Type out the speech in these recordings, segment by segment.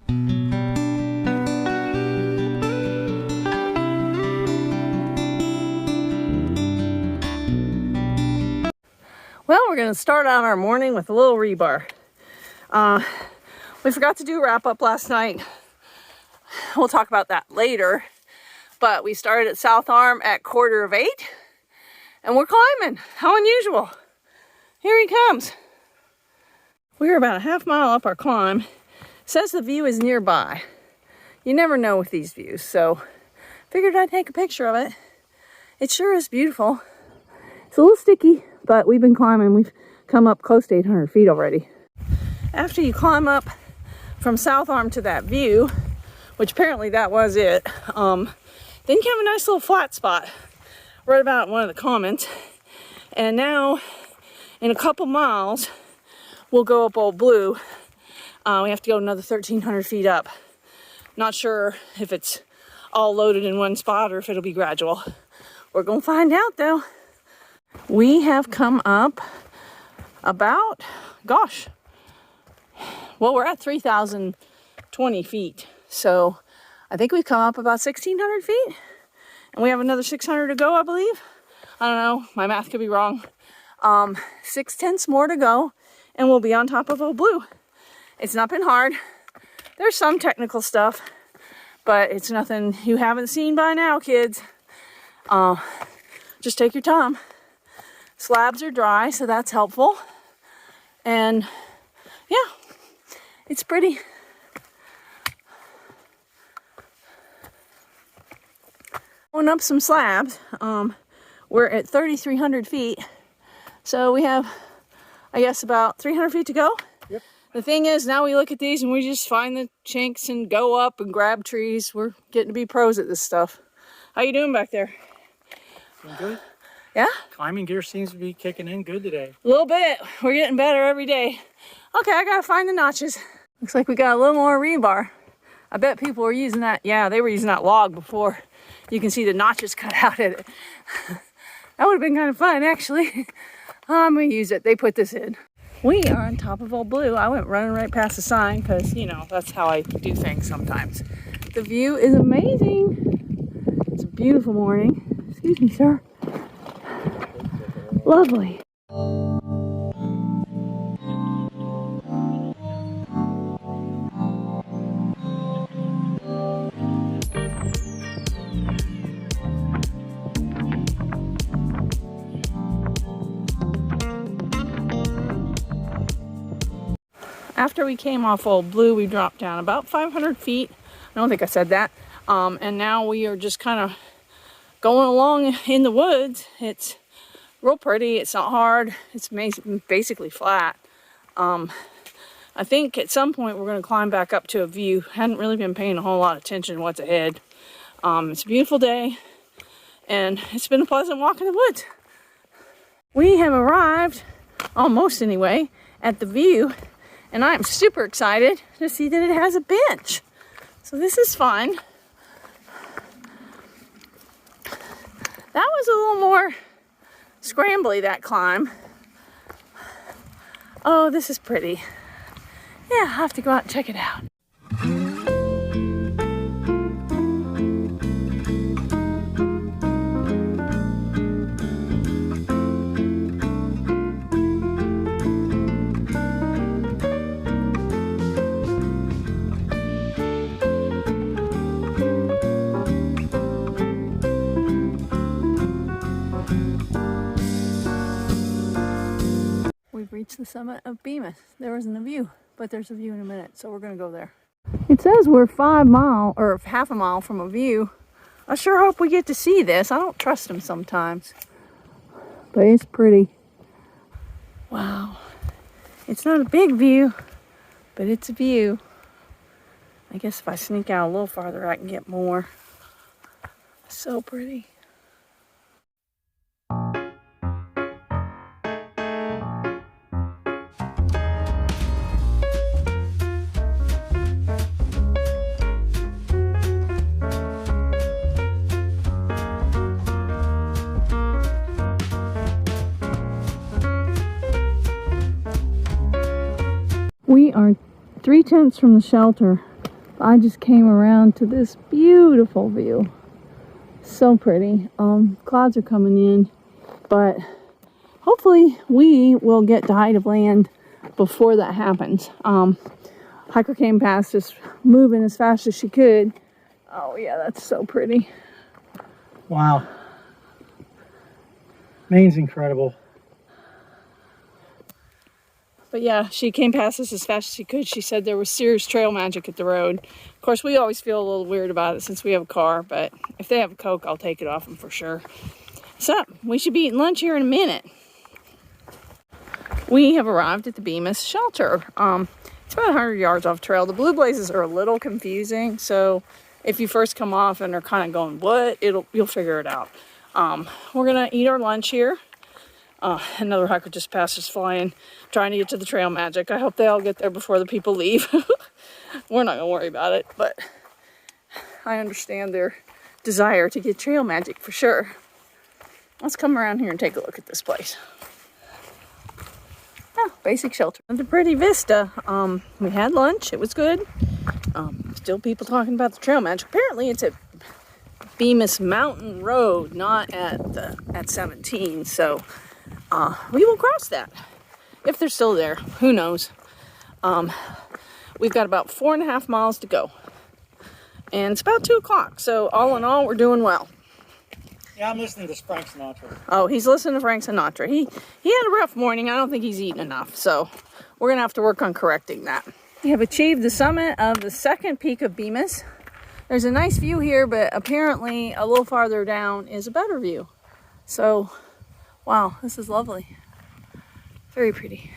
Well, we're going to start out our morning with a little rebar. We forgot to do wrap up last night. We'll talk about that later. But we started at South Arm at 7:45, and we're climbing. How unusual. Here he comes. We're about a half mile up our climb. It says the view is nearby. You never know with these views, so figured I'd take a picture of it. It sure is beautiful. It's a little sticky, but we've been climbing. We've come up close to 800 feet already. After you climb up from South Arm to that view, which apparently that was it, then you have a nice little flat spot right about one of the comments. And now, in a couple miles, we'll go up Old Blue. We have to go another 1,300 feet up. Not sure if it's all loaded in one spot or if it'll be gradual. We're gonna find out though. We have come up about, gosh, well, we're at 3,020 feet. So I think we've come up about 1,600 feet. And we have another 600 to go, I believe. I don't know, my math could be wrong. 6/10 more to go, and we'll be on top of Old Blue. It's not been hard. There's some technical stuff, but it's nothing you haven't seen by now, kids. Just take your time. Slabs are dry, so that's helpful. And yeah, it's pretty. Going up some slabs. We're at 3,300 feet. So we have, I guess, about 300 feet to go. Yep. The thing is, now we look at these and we just find the chinks and go up and grab trees. We're getting to be pros at this stuff. How you doing back there? Doing good. Yeah? Climbing gear seems to be kicking in good today. A little bit. We're getting better every day. Okay, I gotta find the notches. Looks like we got a little more rebar. I bet people were using that. Yeah, they were using that log before. You can see the notches cut out at it. That would have been kind of fun, actually. I'm gonna use it. They put this in. We are on top of Old Blue. I went running right past the sign because, you know, that's how I do things sometimes. The view is amazing. It's a beautiful morning. Excuse me, sir. Lovely. After we came off Old Blue, we dropped down about 500 feet. I don't think I said that. And now we are just kind of going along in the woods. It's real pretty. It's not hard. It's basically flat. I think at some point we're going to climb back up to a view. Hadn't really been paying a whole lot of attention to what's ahead. It's a beautiful day, and it's been a pleasant walk in the woods. We have arrived, almost anyway, at the view. And I'm super excited to see that it has a bench. So this is fun. That was a little more scrambly, that climb. Oh, this is pretty. Yeah, I'll have to go out and check it out. We've reached the summit of Bemis. There wasn't a view, but there's a view in a minute, so we're gonna go there. It says we're 5 miles or half a mile from a view. I sure hope we get to see this. I don't trust them sometimes, but it's pretty. Wow. It's not a big view, but it's a view. I guess if I sneak out a little farther, I can get more. So pretty. We are 3/10 from the shelter. I just came around to this beautiful view. So pretty. Clouds are coming in, but hopefully we will get to height of land before that happens. Hiker came past us moving as fast as she could. Oh yeah, that's so pretty. Wow. Maine's incredible. But yeah, she came past us as fast as she could. She said there was serious trail magic at the road. Of course, we always feel a little weird about it since we have a car, but if they have a Coke, I'll take it off them for sure. So, we should be eating lunch here in a minute. We have arrived at the Bemis shelter. It's about 100 yards off trail. The blue blazes are a little confusing, so if you first come off and are kind of going, what? You'll figure it out. We're gonna eat our lunch here. Another hiker just passed us flying, trying to get to the trail magic. I hope they all get there before the people leave. We're not gonna worry about it, but I understand their desire to get trail magic for sure. Let's come around here and take a look at this place. Oh, basic shelter. It's a pretty vista. We had lunch, it was good. Still people talking about the trail magic. Apparently it's at Bemis Mountain Road, not at 17, so we will cross that if they're still there. Who knows? We've got about 4.5 miles to go, and it's about 2 o'clock. So all in all, we're doing well. Yeah, I'm listening to Frank Sinatra. Oh, he's listening to Frank Sinatra. He had a rough morning. I don't think he's eaten enough, so we're gonna have to work on correcting that. We have achieved the summit of the second peak of Bemis. There's a nice view here, but apparently a little farther down is a better view. So, wow, this is lovely. Very pretty.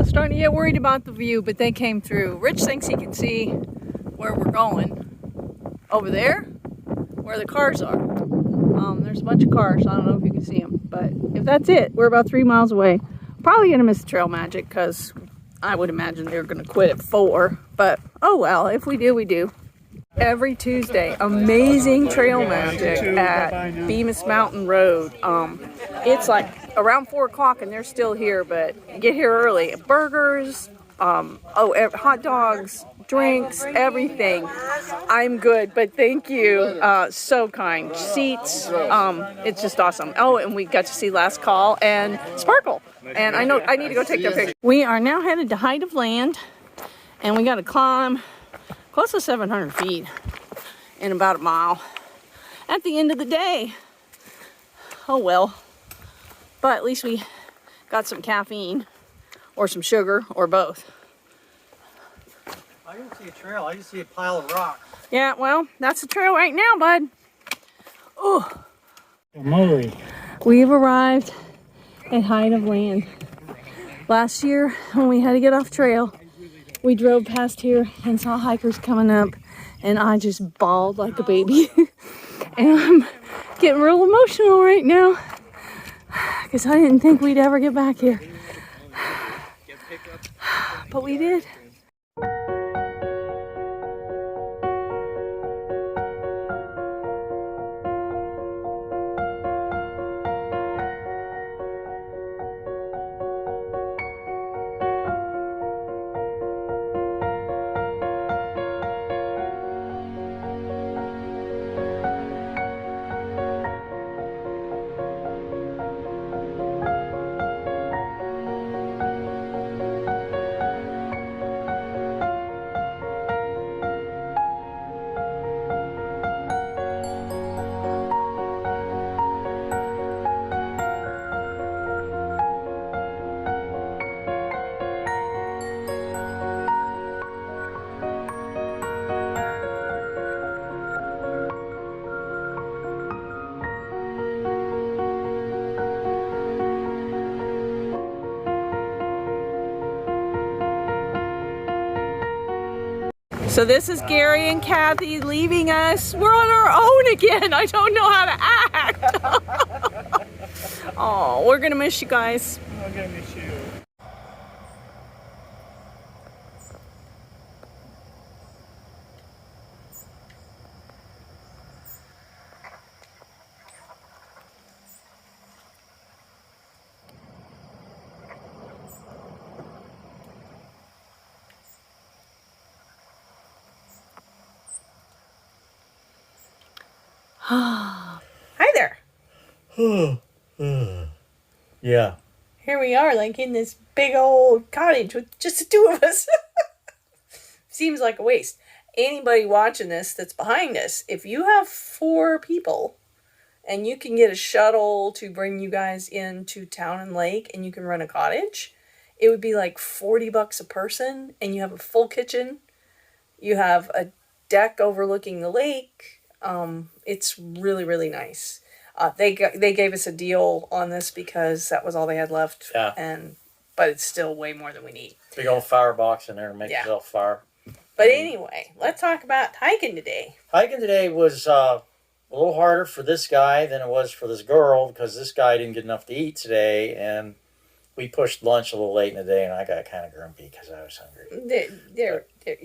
Starting to get worried about the view, but they came through. Rich thinks he can see where we're going. Over there, where the cars are. There's a bunch of cars. I don't know if you can see them, but if that's it, we're about 3 miles away. Probably gonna miss the trail magic because I would imagine they're gonna quit at 4. But oh well, if we do, we do. Every Tuesday, amazing trail magic at Bemis Mountain Road. It's like around 4 o'clock and they're still here, but get here early. Burgers, hot dogs, drinks, everything. I'm good, but thank you. So kind. Seats, it's just awesome. Oh, and we got to see Last Call and Sparkle. And I know I need to go take their picture. We are now headed to height of land, and we got to climb close to 700 feet in about a mile at the end of the day. Oh well, but at least we got some caffeine or some sugar or both. I don't see a trail, I just see a pile of rocks. Yeah, well, that's the trail right now, bud. Oh, Moly. we've arrived at height of land. Last year when we had to get off trail, we drove past here and saw hikers coming up, and I just bawled like a baby. And I'm getting real emotional right now because I didn't think we'd ever get back here. But we did. So this is Gary and Kathy leaving us. We're on our own again. I don't know how to act. Oh, we're gonna miss you guys. I'm gonna miss you. Hi there. Yeah. Here we are, like in this big old cottage with just the two of us. Seems like a waste. Anybody watching this that's behind us, if you have 4 people and you can get a shuttle to bring you guys into town and lake and you can rent a cottage, it would be like $40 a person, and you have a full kitchen. You have a deck overlooking the lake. It's really, really nice. They gave us a deal on this because that was all they had left. Yeah. But it's still way more than we need. Big old firebox in there to make Yeah. yourself fire. But anyway, let's talk about hiking today. Hiking today was a little harder for this guy than it was for this girl, because this guy didn't get enough to eat today, and we pushed lunch a little late in the day, and I got kind of grumpy because I was hungry.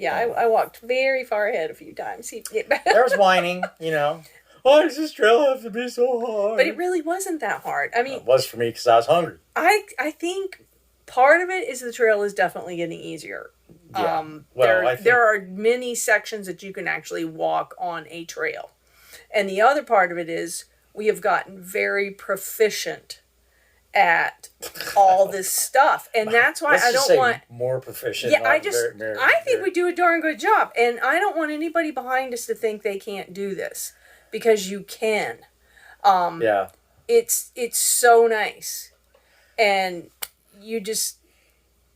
I walked very far ahead a few times. There was whining, you know. Why does this trail have to be so hard? But it really wasn't that hard. I mean, it was for me because I was hungry. I think part of it is the trail is definitely getting easier. Yeah. There are many sections that you can actually walk on a trail. And the other part of it is we have gotten very proficient at all this stuff. And that's why I don't want more proficient. Yeah, I think we do a darn good job. And I don't want anybody behind us to think they can't do this, because you can. Yeah. It's so nice. And you just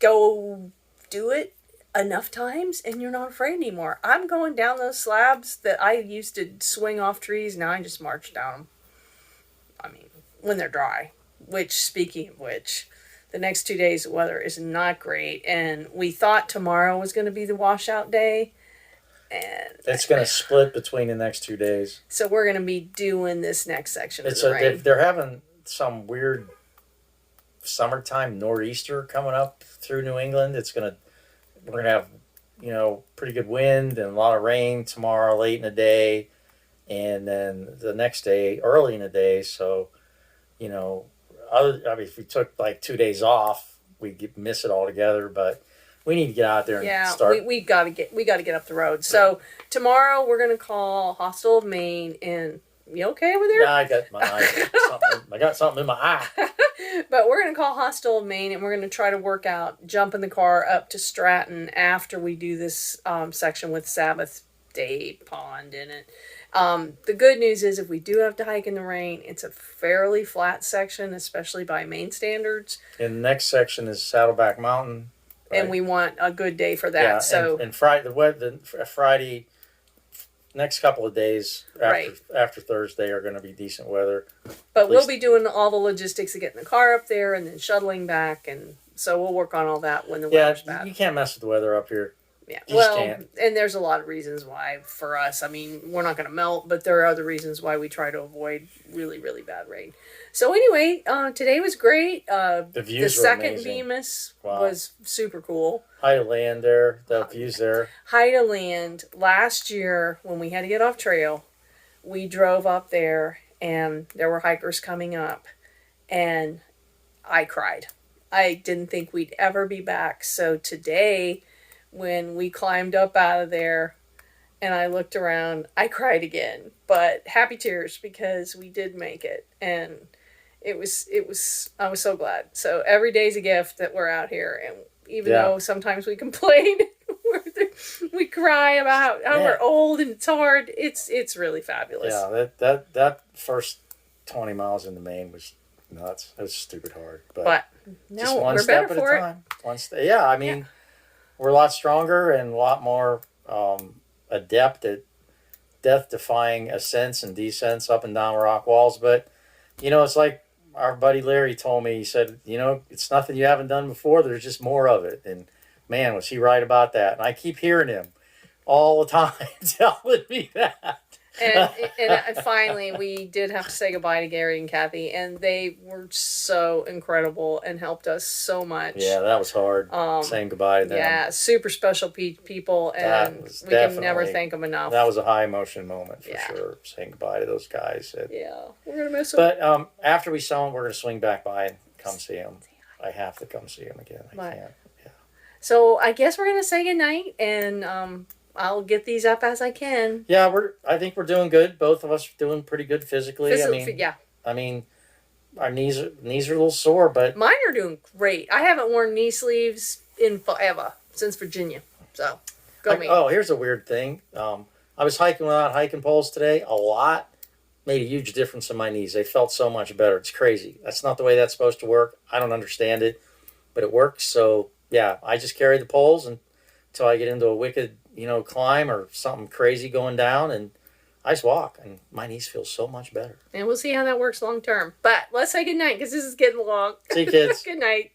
go do it enough times and you're not afraid anymore. I'm going down those slabs that I used to swing off trees. Now I just march down them. I mean, when they're dry. Which, speaking of which, the next 2 days the weather is not great. And we thought tomorrow was going to be the washout day. And it's going to split between the next 2 days. So we're going to be doing this next section of the rain. They're having some weird summertime nor'easter coming up through New England. We're going to have, pretty good wind and a lot of rain tomorrow late in the day, and then the next day early in the day. So, if we took like 2 days off, we'd miss it altogether. But we need to get out there and start. we got to get up the road. So tomorrow we're gonna call Hostel of Maine. And you okay over there? Yeah, I got my eye. I got something in my eye. But we're gonna call Hostel of Maine, and we're gonna try to work out jumping the car up to Stratton after we do this section with Sabbath Day Pond in it. The good news is if we do have to hike in the rain, it's a fairly flat section, especially by Maine standards. And the next section is Saddleback Mountain. Right? And we want a good day for that. Yeah, so and Friday, next couple of days after Thursday are going to be decent weather. But we'll be doing all the logistics of getting the car up there and then shuttling back, and so we'll work on all that when the weather's bad. You can't mess with the weather up here. Yeah, and there's a lot of reasons why for us. I mean, we're not going to melt, but there are other reasons why we try to avoid really, really bad rain. So anyway, today was great. The views were amazing. Bemis was super cool. High to land there, the views there. High to land. Last year, when we had to get off trail, we drove up there, and there were hikers coming up, and I cried. I didn't think we'd ever be back. So today, when we climbed up out of there and I looked around, I cried again, but happy tears because we did make it. And I was so glad. So every day's a gift that we're out here. And even though sometimes we complain, we cry about how we're old and it's hard, it's really fabulous. Yeah, that first 20 miles into Maine was nuts. It was stupid hard. But now we're better for it. We're a lot stronger and a lot more adept at death-defying ascents and descents up and down rock walls. But, it's like our buddy Larry told me. He said, it's nothing you haven't done before. There's just more of it. And, man, was he right about that. And I keep hearing him. all the time telling me that. And finally, we did have to say goodbye to Gary and Kathy, and they were so incredible and helped us so much. Yeah, that was hard, saying goodbye to them. Yeah, super special people, and we can never thank them enough. That was a high emotion moment for Yeah. sure, saying goodbye to those guys. Yeah, we're going to miss them. But after we sell them, we're going to swing back by and come see them. I have to come see them again. I can't. Yeah. So I guess we're going to say goodnight, and I'll get these up as I can. Yeah, I think we're doing good. Both of us are doing pretty good physically. Yeah. I mean, our knees are a little sore, but Mine are doing great. I haven't worn knee sleeves in forever, since Virginia. So, go me. Oh, here's a weird thing. I was hiking without hiking poles today a lot. Made a huge difference in my knees. They felt so much better. It's crazy. That's not the way that's supposed to work. I don't understand it, but it works. So, yeah, I just carry the poles until I get into a wicked, climb or something crazy going down, and I just walk, and my knees feel so much better. And we'll see how that works long term. But let's say goodnight, because this is getting long. See you, kids. Good night.